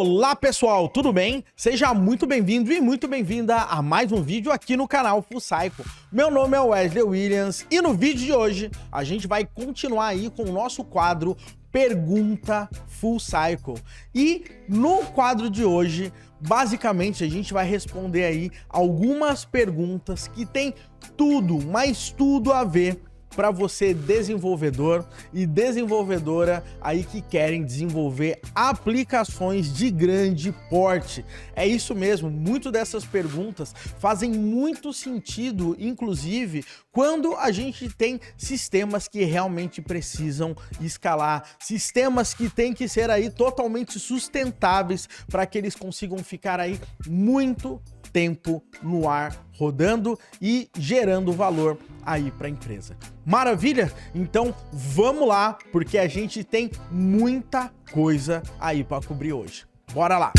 Olá pessoal, tudo bem? Seja muito bem-vindo e muito bem-vinda a mais um vídeo aqui no canal Full Cycle. Meu nome é Wesley Williams e no vídeo de hoje a gente vai continuar aí com o nosso quadro Pergunta Full Cycle. E no quadro de hoje, basicamente a gente vai responder aí algumas perguntas que tem tudo, mas tudo a ver para você desenvolvedor e desenvolvedora aí que querem desenvolver aplicações de grande porte. É isso mesmo, muito dessas perguntas fazem muito sentido, inclusive, quando a gente tem sistemas que realmente precisam escalar, sistemas que têm que ser aí totalmente sustentáveis para que eles consigam ficar aí muito tempo no ar, rodando e gerando valor aí para a empresa. Maravilha? Então vamos lá, porque a gente tem muita coisa aí para cobrir hoje. Bora lá!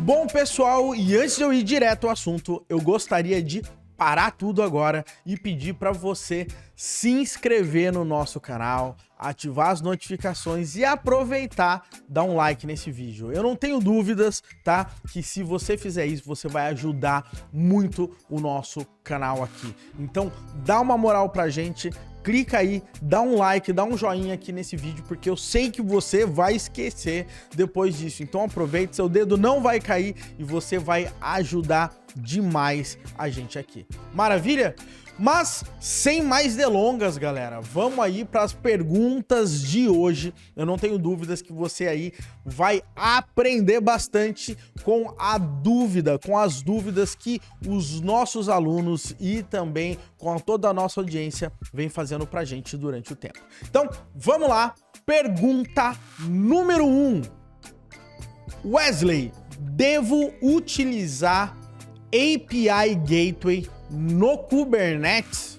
Bom, pessoal, e antes de eu ir direto ao assunto, eu gostaria de parar tudo agora e pedir para você se inscrever no nosso canal, ativar as notificações e aproveitar, dar um like nesse vídeo. Eu não tenho dúvidas, tá? Que se você fizer isso, você vai ajudar muito o nosso canal aqui. Então, dá uma moral pra gente, clica aí, dá um like, dá um joinha aqui nesse vídeo, porque eu sei que você vai esquecer depois disso. Então aproveite, seu dedo não vai cair e você vai ajudar demais a gente aqui. Maravilha? Mas sem mais delongas, galera, vamos aí para as perguntas de hoje. Eu não tenho dúvidas que você aí vai aprender bastante com as dúvidas que os nossos alunos e também com toda a nossa audiência vem fazendo pra gente durante o tempo. Então, vamos lá. Pergunta número 1. Wesley, devo utilizar API Gateway no Kubernetes?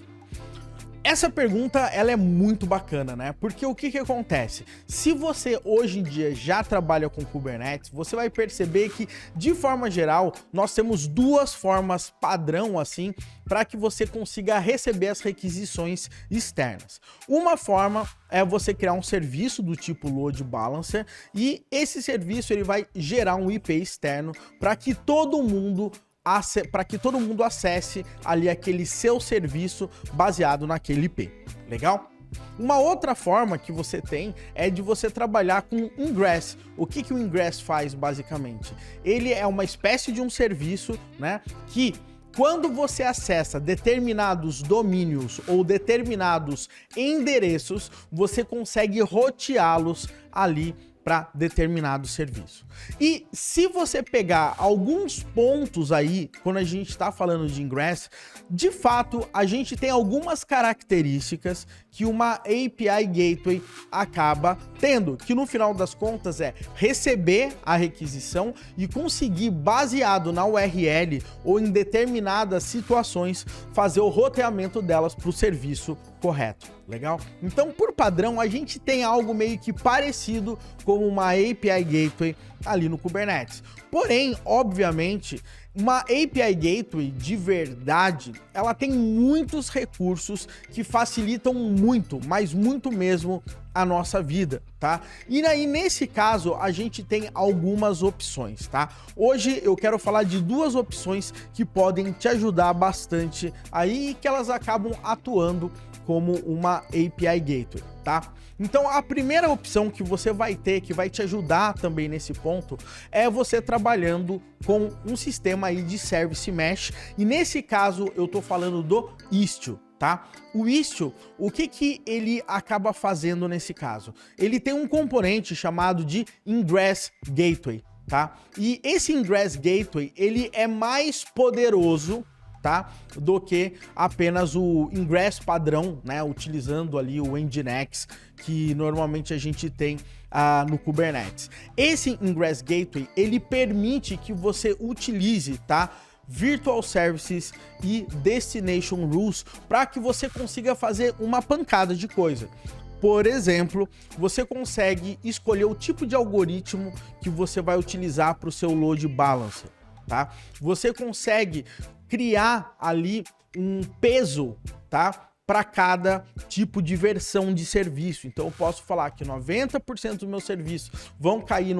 Essa pergunta ela é muito bacana, né? Porque o que acontece? Se você hoje em dia já trabalha com Kubernetes, você vai perceber que, de forma geral, nós temos duas formas padrão assim para que você consiga receber as requisições externas. Uma forma é você criar um serviço do tipo Load Balancer e esse serviço ele vai gerar um IP externo para que todo mundo acesse ali aquele seu serviço baseado naquele IP. Legal? Uma outra forma que você tem é de você trabalhar com Ingress. O que o Ingress faz basicamente? Ele é uma espécie de um serviço, né, que quando você acessa determinados domínios ou determinados endereços, você consegue roteá-los ali para determinado serviço. E se você pegar alguns pontos aí, quando a gente está falando de Ingress, de fato, a gente tem algumas características que uma API Gateway acaba tendo, que no final das contas é receber a requisição e conseguir, baseado na URL ou em determinadas situações, fazer o roteamento delas para o serviço correto. Legal? Então, por padrão, a gente tem algo meio que parecido como uma API Gateway ali no Kubernetes. Porém, obviamente, uma API Gateway de verdade, ela tem muitos recursos que facilitam muito, mas muito mesmo, a nossa vida, tá? E aí, nesse caso, a gente tem algumas opções, tá? Hoje eu quero falar de duas opções que podem te ajudar bastante aí e que elas acabam atuando como uma API Gateway, tá? Então a primeira opção que você vai ter, que vai te ajudar também nesse ponto, é você trabalhando com um sistema aí de Service Mesh, e nesse caso eu tô falando do Istio, tá? O Istio, o que ele acaba fazendo nesse caso? Ele tem um componente chamado de Ingress Gateway, tá? E esse Ingress Gateway, ele é mais poderoso, tá, do que apenas o Ingress padrão, né, utilizando ali o Nginx que normalmente a gente tem no Kubernetes. Esse Ingress Gateway, ele permite que você utilize, tá, Virtual Services e Destination Rules para que você consiga fazer uma pancada de coisa. Por exemplo, você consegue escolher o tipo de algoritmo que você vai utilizar para o seu Load Balancer, tá? Você consegue criar ali um peso, tá, para cada tipo de versão de serviço. Então eu posso falar que 90% dos meus serviços vão cair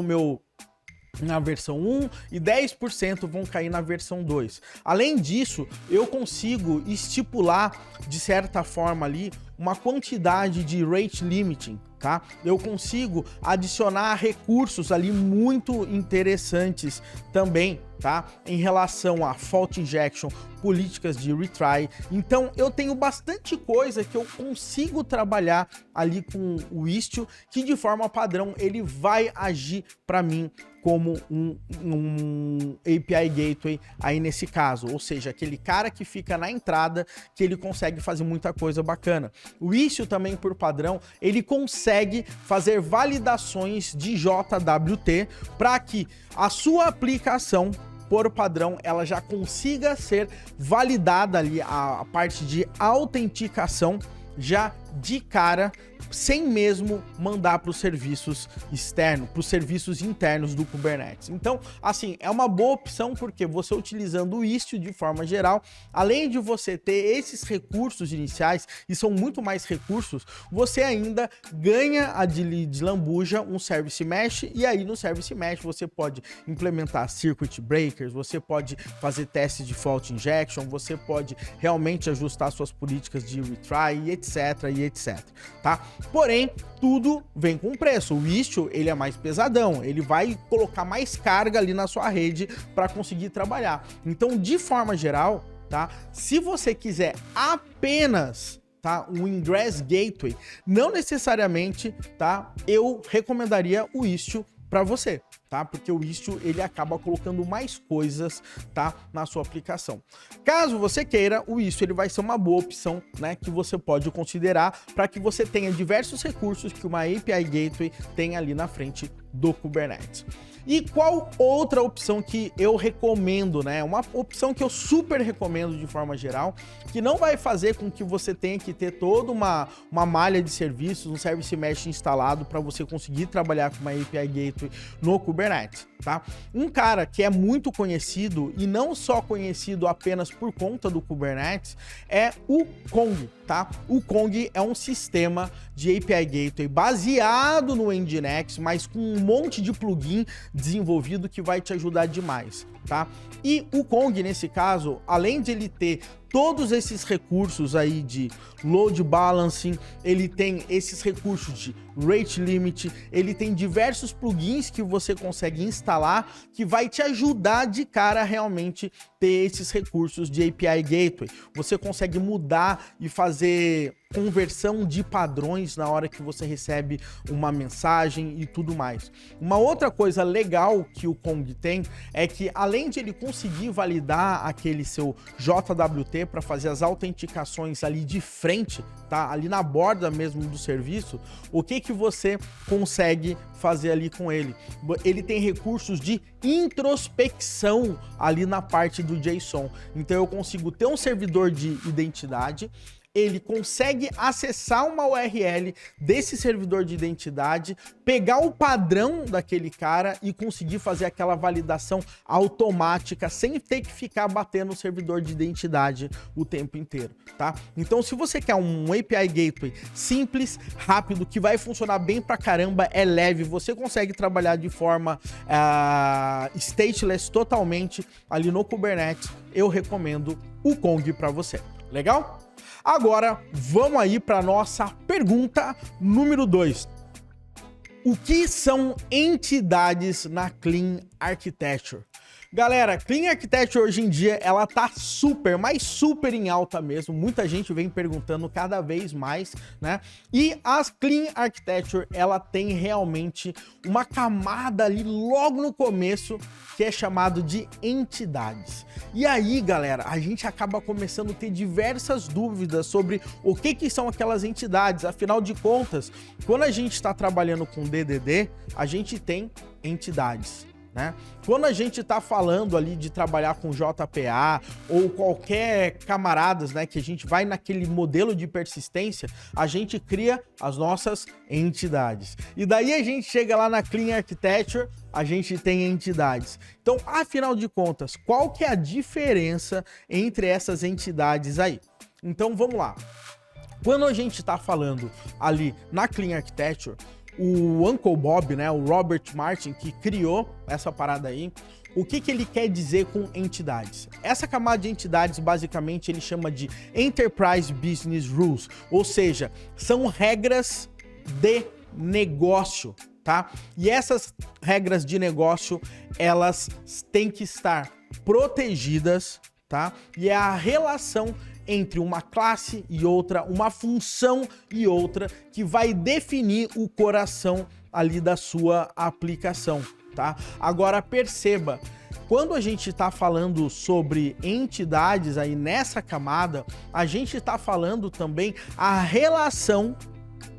na versão 1 e 10% vão cair na versão 2. Além disso, eu consigo estipular, de certa forma ali, uma quantidade de rate limiting, tá? Eu consigo adicionar recursos ali muito interessantes também, tá? Em relação a fault injection, políticas de retry. Então, eu tenho bastante coisa que eu consigo trabalhar ali com o Istio, que de forma padrão ele vai agir para mim como um API Gateway aí nesse caso, ou seja, aquele cara que fica na entrada, que ele consegue fazer muita coisa bacana. O Istio também, por padrão, ele consegue fazer validações de JWT para que a sua aplicação, por padrão, ela já consiga ser validada ali, a parte de autenticação já de cara, sem mesmo mandar para os serviços externos, para os serviços internos do Kubernetes. Então, assim, é uma boa opção porque você utilizando o Istio de forma geral, além de você ter esses recursos iniciais, e são muito mais recursos, você ainda ganha de lambuja um Service Mesh, e aí no Service Mesh você pode implementar Circuit Breakers, você pode fazer testes de Fault Injection, você pode realmente ajustar suas políticas de retry, e etc, tá? Porém, tudo vem com preço. O Istio, ele é mais pesadão, ele vai colocar mais carga ali na sua rede para conseguir trabalhar. Então, de forma geral, tá? Se você quiser apenas, tá, um Ingress Gateway, não necessariamente, tá? Eu recomendaria o Istio para você, tá? Porque o Istio ele acaba colocando mais coisas, tá, na sua aplicação. Caso você queira, o Istio ele vai ser uma boa opção, né, que você pode considerar para que você tenha diversos recursos que uma API Gateway tem ali na frente do Kubernetes. E qual outra opção que eu recomendo, né? Uma opção que eu super recomendo de forma geral, que não vai fazer com que você tenha que ter toda uma malha de serviços, um Service Mesh instalado para você conseguir trabalhar com uma API Gateway no Kubernetes, tá? Um cara que é muito conhecido, e não só conhecido apenas por conta do Kubernetes, é o Kong, tá? O Kong é um sistema de API Gateway baseado no Nginx, mas com um monte de plugin desenvolvido que vai te ajudar demais, tá? E o Kong, nesse caso, além de ele ter todos esses recursos aí de load balancing, ele tem esses recursos de rate limit, ele tem diversos plugins que você consegue instalar que vai te ajudar de cara a realmente ter esses recursos de API Gateway. Você consegue mudar e fazer conversão de padrões na hora que você recebe uma mensagem e tudo mais. Uma outra coisa legal que o Kong tem é que, além de ele conseguir validar aquele seu JWT para fazer as autenticações ali de frente, tá? Ali na borda mesmo do serviço, o que você consegue fazer ali com ele? Ele tem recursos de introspecção ali na parte do JSON. Então eu consigo ter um servidor de identidade, ele consegue acessar uma URL desse servidor de identidade, pegar o padrão daquele cara e conseguir fazer aquela validação automática sem ter que ficar batendo no servidor de identidade o tempo inteiro, tá? Então, se você quer um API Gateway simples, rápido, que vai funcionar bem pra caramba, é leve, você consegue trabalhar de forma stateless totalmente ali no Kubernetes, eu recomendo o Kong para você. Legal? Agora, vamos aí para nossa pergunta número 2. O que são entidades na Clean Architecture? Galera, Clean Architecture hoje em dia, ela tá super, mas super em alta mesmo. Muita gente vem perguntando cada vez mais, né? E a Clean Architecture, ela tem realmente uma camada ali logo no começo, que é chamado de entidades. E aí, galera, a gente acaba começando a ter diversas dúvidas sobre o que são aquelas entidades. Afinal de contas, quando a gente está trabalhando com DDD, a gente tem entidades, né? Quando a gente está falando ali de trabalhar com JPA ou qualquer camaradas, né, que a gente vai naquele modelo de persistência, a gente cria as nossas entidades. E daí a gente chega lá na Clean Architecture, a gente tem entidades. Então, afinal de contas, qual que é a diferença entre essas entidades aí? Então, vamos lá. Quando a gente está falando ali na Clean Architecture, o Uncle Bob, né, o Robert Martin, que criou essa parada aí, o que ele quer dizer com entidades? Essa camada de entidades, basicamente, ele chama de Enterprise Business Rules, ou seja, são regras de negócio, tá? E essas regras de negócio, elas têm que estar protegidas, tá? E é a relação entre uma classe e outra, uma função e outra, que vai definir o coração ali da sua aplicação, tá? Agora perceba, quando a gente está falando sobre entidades aí nessa camada, a gente está falando também a relação,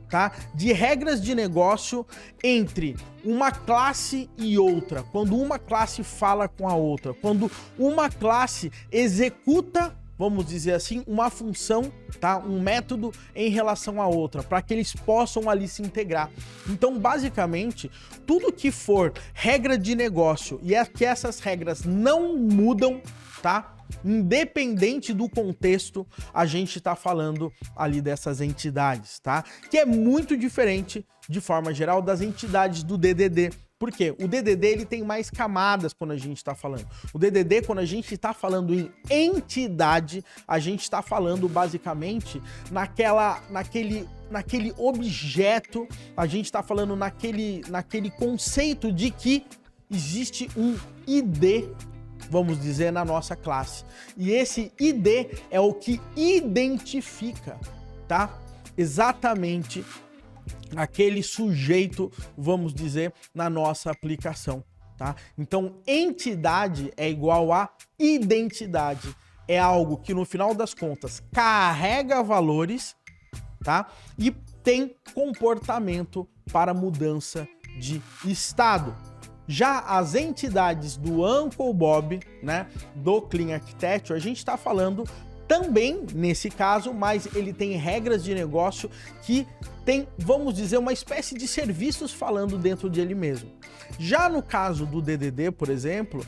tá, de regras de negócio entre uma classe e outra, quando uma classe fala com a outra, quando uma classe executa, vamos dizer assim, uma função, tá? Um método em relação à outra, para que eles possam ali se integrar. Então, basicamente, tudo que for regra de negócio e é que essas regras não mudam, tá? Independente do contexto, a gente tá falando ali dessas entidades, tá? Que é muito diferente, de forma geral, das entidades do DDD. Por quê? O DDD ele tem mais camadas quando a gente está falando. O DDD, quando a gente está falando em entidade, a gente está falando basicamente naquele objeto, a gente está falando naquele conceito de que existe um ID, vamos dizer, na nossa classe. E esse ID é o que identifica, tá? Exatamente aquele sujeito, vamos dizer, na nossa aplicação, tá? Então, entidade é igual a identidade. É algo que, no final das contas, carrega valores, tá? E tem comportamento para mudança de estado. Já as entidades do Uncle Bob, né, do Clean Architecture, a gente está falando também nesse caso, mas ele tem regras de negócio que tem, vamos dizer, uma espécie de serviços falando dentro de ele mesmo. Já no caso do DDD, por exemplo,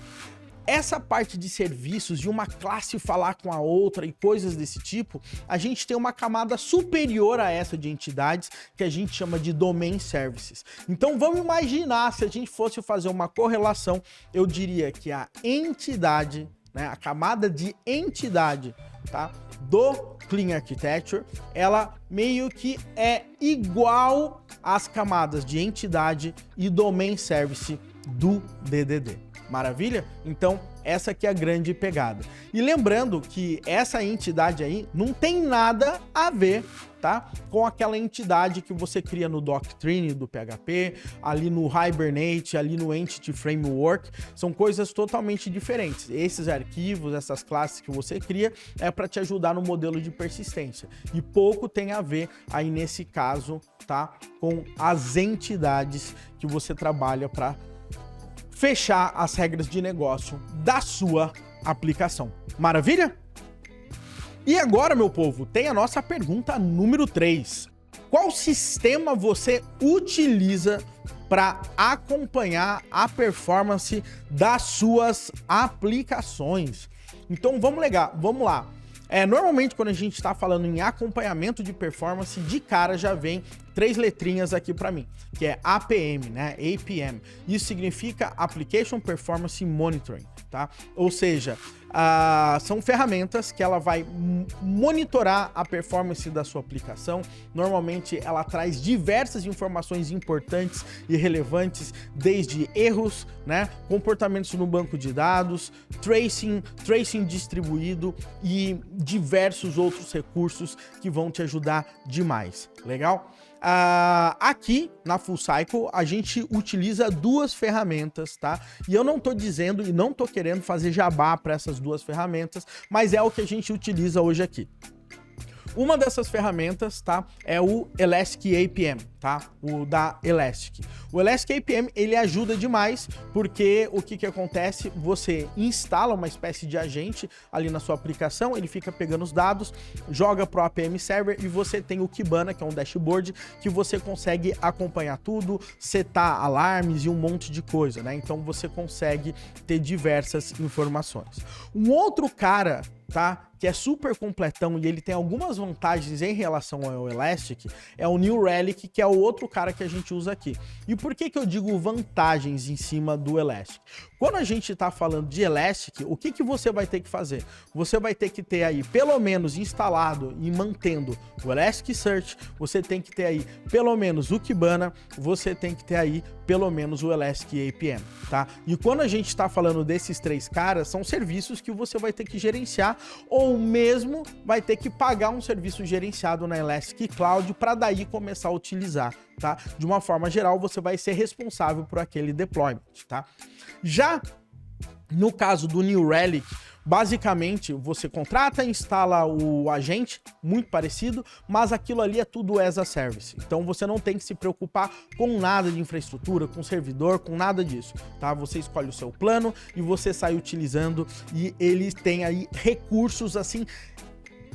essa parte de serviços, de uma classe falar com a outra e coisas desse tipo, a gente tem uma camada superior a essa de entidades que a gente chama de Domain Services. Então vamos imaginar, se a gente fosse fazer uma correlação, eu diria que a entidade, né, a camada de entidade, tá, do Clean Architecture, ela meio que é igual às camadas de entidade e Domain Service do DDD. Maravilha? Então, essa aqui é a grande pegada. E lembrando que essa entidade aí não tem nada a ver, tá, com aquela entidade que você cria no Doctrine do PHP, ali no Hibernate, ali no Entity Framework. São coisas totalmente diferentes. Esses arquivos, essas classes que você cria, é para te ajudar no modelo de persistência. E pouco tem a ver aí nesse caso, tá, com as entidades que você trabalha para fechar as regras de negócio da sua aplicação. Maravilha? E agora, meu povo, tem a nossa pergunta número 3. Qual sistema você utiliza para acompanhar a performance das suas aplicações? Então vamos lá. Normalmente quando a gente está falando em acompanhamento de performance, de cara já vem 3 letrinhas aqui para mim, que é APM, né? APM. Isso significa Application Performance Monitoring, tá? Ou seja, são ferramentas que ela vai monitorar a performance da sua aplicação. Normalmente ela traz diversas informações importantes e relevantes, desde erros, né, comportamentos no banco de dados, tracing distribuído e diversos outros recursos que vão te ajudar demais. Legal? Aqui na Full Cycle a gente utiliza 2 ferramentas, tá? E eu não tô dizendo e não tô querendo fazer jabá para essas 2 ferramentas, mas é o que a gente utiliza hoje aqui. Uma dessas ferramentas, tá, é o Elastic APM, tá? O da Elastic. O Elastic APM, ele ajuda demais, porque o que acontece? Você instala uma espécie de agente ali na sua aplicação, ele fica pegando os dados, joga pro APM Server e você tem o Kibana, que é um dashboard, que você consegue acompanhar tudo, setar alarmes e um monte de coisa, né? Então você consegue ter diversas informações. Um outro cara, tá, que é super completão e ele tem algumas vantagens em relação ao Elastic, é o New Relic, que é o outro cara que a gente usa aqui. E por que eu digo vantagens em cima do Elastic? Quando a gente está falando de Elastic, o que você vai ter que fazer? Você vai ter que ter aí, pelo menos instalado e mantendo o Elasticsearch, você tem que ter aí pelo menos o Kibana, você tem que ter aí pelo menos o Elastic APM, tá? E quando a gente está falando desses três caras, são serviços que você vai ter que gerenciar ou mesmo vai ter que pagar um serviço gerenciado na Elastic Cloud para daí começar a utilizar, tá? De uma forma geral, você vai ser responsável por aquele deployment, tá? Já no caso do New Relic, basicamente, você contrata e instala o agente, muito parecido, mas aquilo ali é tudo as a service. Então você não tem que se preocupar com nada de infraestrutura, com servidor, com nada disso, tá? Você escolhe o seu plano e você sai utilizando e eles têm aí recursos assim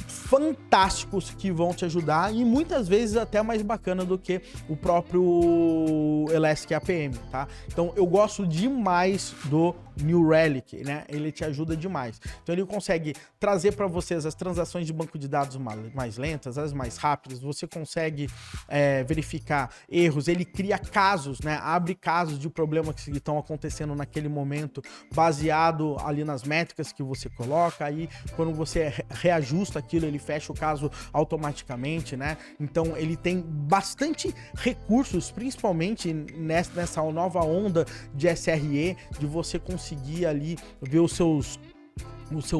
fantásticos que vão te ajudar e muitas vezes até mais bacana do que o próprio Elastic APM, tá? Então eu gosto demais do New Relic, né? Ele te ajuda demais. Então ele consegue trazer para vocês as transações de banco de dados mais lentas, as mais rápidas, você consegue verificar erros, ele cria casos, né? Abre casos de problemas que estão acontecendo naquele momento, baseado ali nas métricas que você coloca, aí quando você reajusta aquilo, ele fecha o caso automaticamente, né? Então ele tem bastante recursos, principalmente nessa nova onda de SRE, de você conseguir ali ver o seu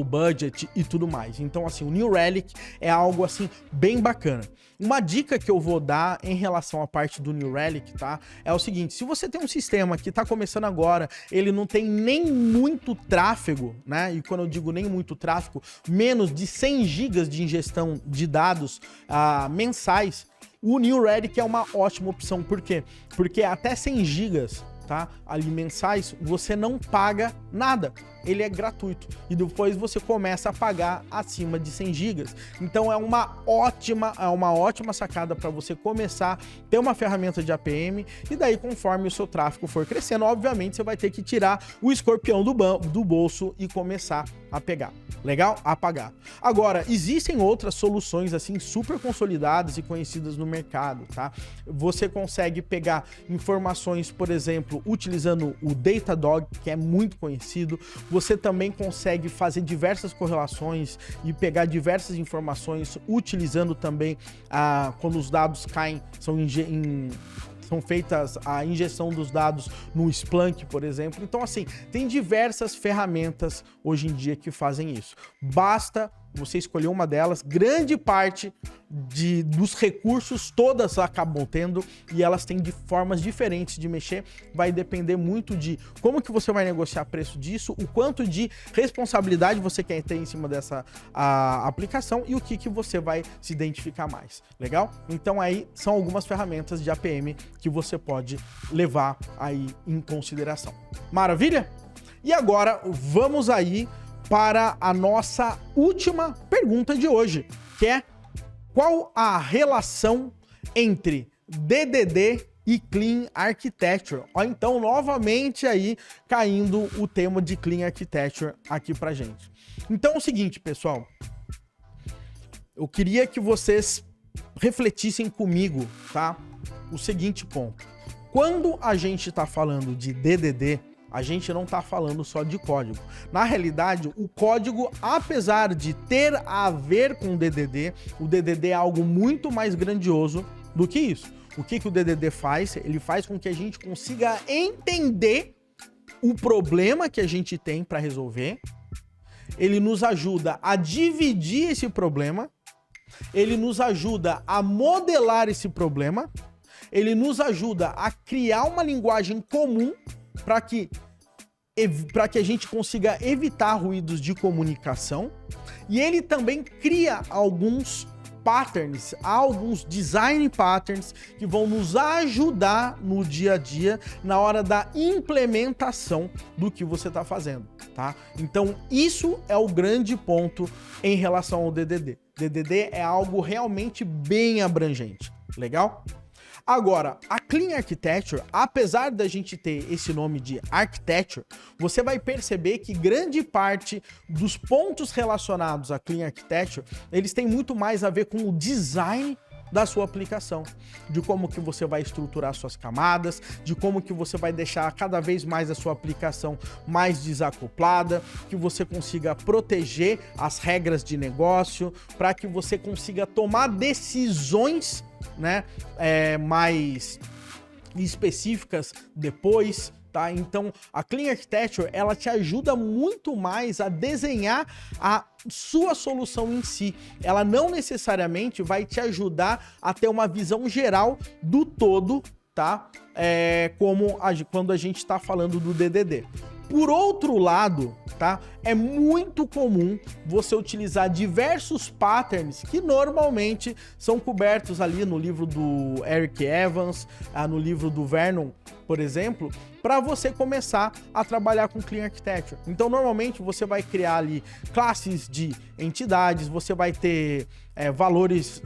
budget e tudo mais. Então, assim, o New Relic é algo, assim, bem bacana. Uma dica que eu vou dar em relação à parte do New Relic, tá? É o seguinte, se você tem um sistema que tá começando agora, ele não tem nem muito tráfego, né? E quando eu digo nem muito tráfego, menos de 100 GB de ingestão de dados mensais, o New Relic é uma ótima opção. Por quê? Porque até 100 GB, tá? Ali mensais, você não paga nada. Ele é gratuito. E depois você começa a pagar acima de 100 GB. Então é uma ótima sacada para você começar a ter uma ferramenta de APM e daí conforme o seu tráfego for crescendo, obviamente você vai ter que tirar o escorpião do bolso e começar a pegar. Legal? A pagar. Agora, existem outras soluções assim super consolidadas e conhecidas no mercado, tá? Você consegue pegar informações, por exemplo, utilizando o Datadog, que é muito conhecido. Você também consegue fazer diversas correlações e pegar diversas informações utilizando também quando os dados caem, são feitas a injeção dos dados no Splunk, por exemplo. Então, assim, tem diversas ferramentas hoje em dia que fazem isso. Basta você escolher uma delas, grande parte dos recursos todas acabam tendo e elas têm de formas diferentes de mexer, vai depender muito de como que você vai negociar preço disso, o quanto de responsabilidade você quer ter em cima dessa aplicação e o que você vai se identificar mais, legal? Então aí são algumas ferramentas de APM que você pode levar aí em consideração. Maravilha? E agora vamos aí para a nossa última pergunta de hoje, que é: qual a relação entre DDD e Clean Architecture? Ó, então, novamente aí caindo o tema de Clean Architecture aqui pra gente. Então é o seguinte, pessoal, eu queria que vocês refletissem comigo, tá? O seguinte ponto. Quando a gente tá falando de DDD, a gente não está falando só de código. Na realidade, o código, apesar de ter a ver com o DDD é algo muito mais grandioso do que isso. O que o DDD faz? Ele faz com que a gente consiga entender o problema que a gente tem para resolver. Ele nos ajuda a dividir esse problema. Ele nos ajuda a modelar esse problema. Ele nos ajuda a criar uma linguagem comum para que a gente consiga evitar ruídos de comunicação, e ele também cria alguns patterns, alguns design patterns que vão nos ajudar no dia a dia, na hora da implementação do que você está fazendo, tá? Então isso é o grande ponto em relação ao DDD. DDD é algo realmente bem abrangente, legal? Agora, a Clean Architecture, apesar da gente ter esse nome de Architecture, você vai perceber que grande parte dos pontos relacionados à Clean Architecture, eles têm muito mais a ver com o design da sua aplicação, de como que você vai estruturar suas camadas, de como que você vai deixar cada vez mais a sua aplicação mais desacoplada, que você consiga proteger as regras de negócio, para que você consiga tomar decisões, né, mais específicas depois. Tá? Então, a Clean Architecture, ela te ajuda muito mais a desenhar a sua solução em si. Ela não necessariamente vai te ajudar a ter uma visão geral do todo, tá? Quando a gente está falando do DDD. Por outro lado, tá? É muito comum você utilizar diversos patterns que normalmente são cobertos ali no livro do Eric Evans, no livro do Vernon, por exemplo, para você começar a trabalhar com Clean Architecture. Então, normalmente, você vai criar ali classes de entidades, você vai ter valores,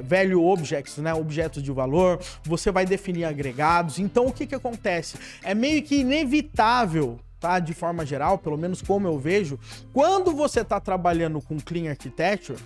value objects, né? Objetos de valor, você vai definir agregados. Então, o que que acontece? É meio que inevitável, tá? De forma geral, pelo menos como eu vejo, quando você está trabalhando com Clean Architecture,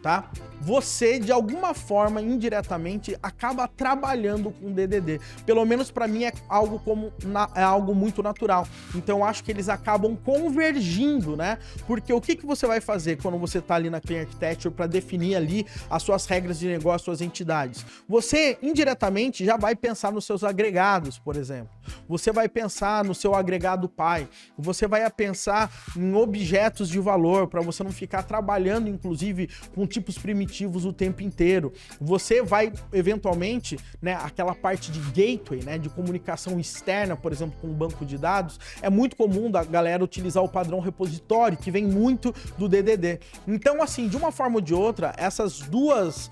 tá? Você, de alguma forma, indiretamente, acaba trabalhando com DDD. Pelo menos para mim é algo muito natural. Então eu acho que eles acabam convergindo, né? Porque o que você vai fazer quando você está ali na Clean Architecture para definir ali as suas regras de negócio, suas entidades? Você, indiretamente, já vai pensar nos seus agregados, por exemplo. Você vai pensar no seu agregado pai. Você vai pensar em objetos de valor, para você não ficar trabalhando, inclusive, com tipos primitivos o tempo inteiro. Você vai, eventualmente, né, aquela parte de gateway, né, de comunicação externa, por exemplo, com um banco de dados, é muito comum da galera utilizar o padrão repositório, que vem muito do DDD. Então, assim, de uma forma ou de outra, essas duas,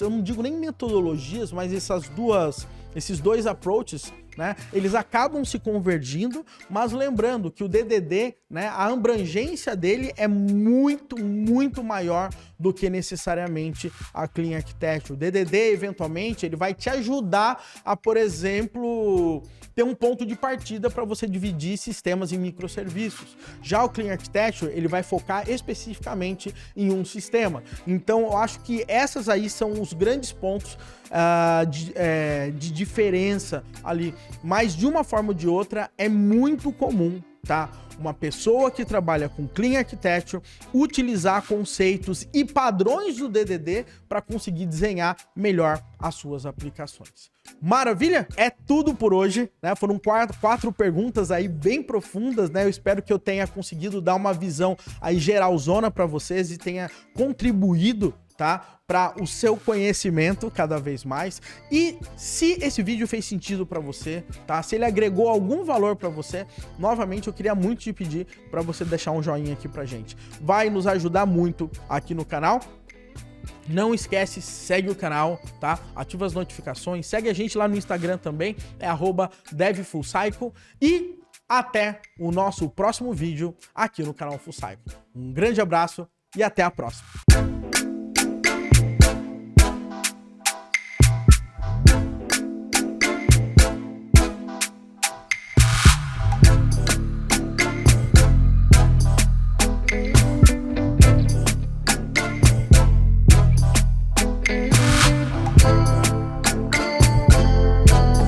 eu não digo nem metodologias, mas esses dois approaches, né, eles acabam se convergindo, mas lembrando que o DDD, né, a abrangência dele é muito, muito maior do que necessariamente a Clean Architecture. O DDD, eventualmente, ele vai te ajudar a, por exemplo, ter um ponto de partida para você dividir sistemas em microserviços. Já o Clean Architecture, ele vai focar especificamente em um sistema. Então, eu acho que essas aí são os grandes pontos de diferença ali. Mas, de uma forma ou de outra, é muito comum, tá? Uma pessoa que trabalha com Clean Architecture utilizar conceitos e padrões do DDD para conseguir desenhar melhor as suas aplicações. Maravilha? É tudo por hoje, né? Foram quatro perguntas aí bem profundas, né? Eu espero que eu tenha conseguido dar uma visão aí geralzona para vocês e tenha contribuído, tá, para o seu conhecimento cada vez mais. E se esse vídeo fez sentido para você, tá? Se ele agregou algum valor para você, novamente eu queria muito te pedir para você deixar um joinha aqui pra gente. Vai nos ajudar muito aqui no canal. Não esquece, segue o canal, tá? Ativa as notificações, segue a gente lá no Instagram também, é @devfullcycle, e até o nosso próximo vídeo aqui no canal Full Cycle. Um grande abraço e até a próxima.